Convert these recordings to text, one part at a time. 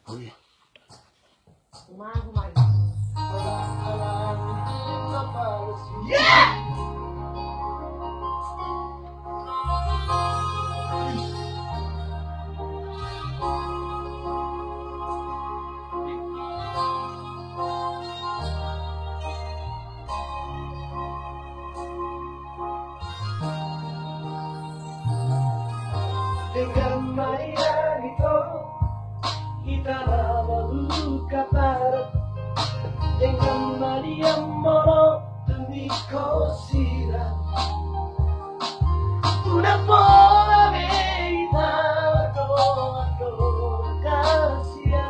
Oh iya. Yeah! Dengan mainan itu kita luka parah. Dengan Maria Moro di cosira una buona verità casia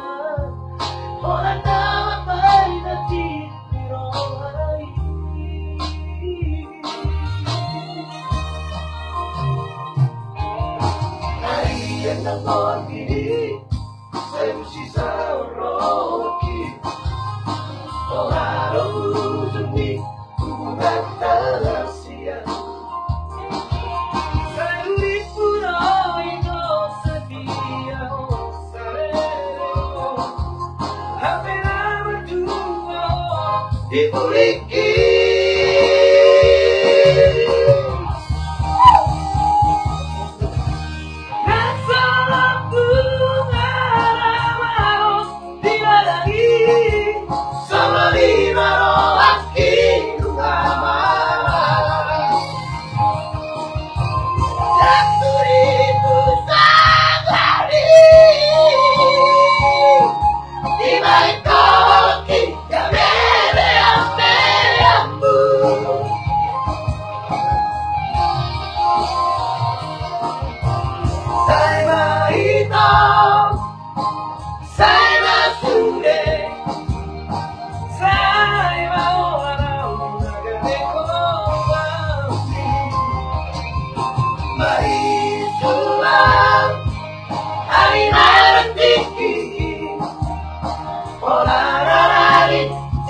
ora dava mai da ti diroi Maria na morti sem si sa roki Orang demi bukan rahasia. Saya pun ino sedia sareo. Hampir berdua dibuliki.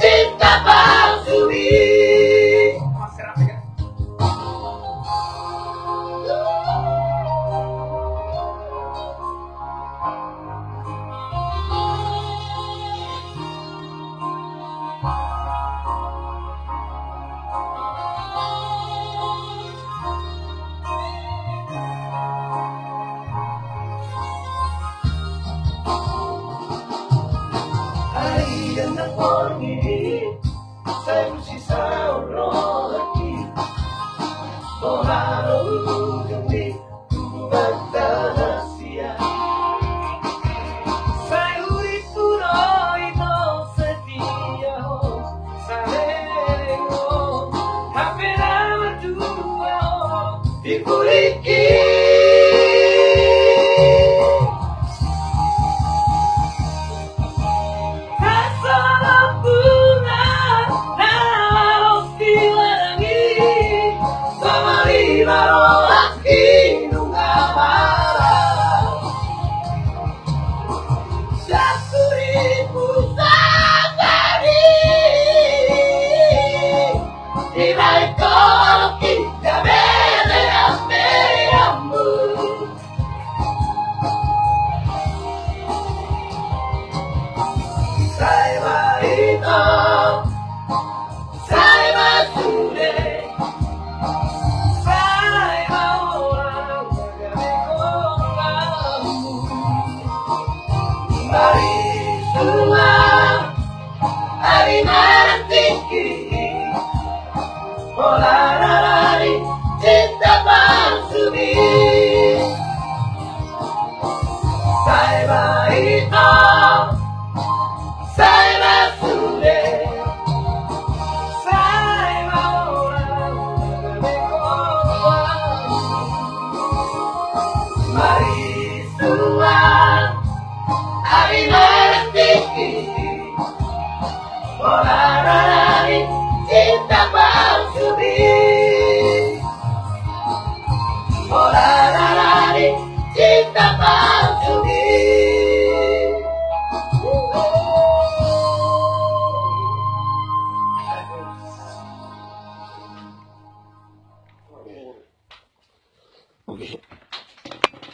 Cinta palsu Harian ng porngili sa usisa orolaki Poharo kami magdalasia Sa ulit puno ito sa diyaho Sa lego Hampir naman tuwa Di puliki Cinta palsu Saya itu Saya sudah Saya orang Mari semua Hari nanti Orang cinta palsu cinta palsu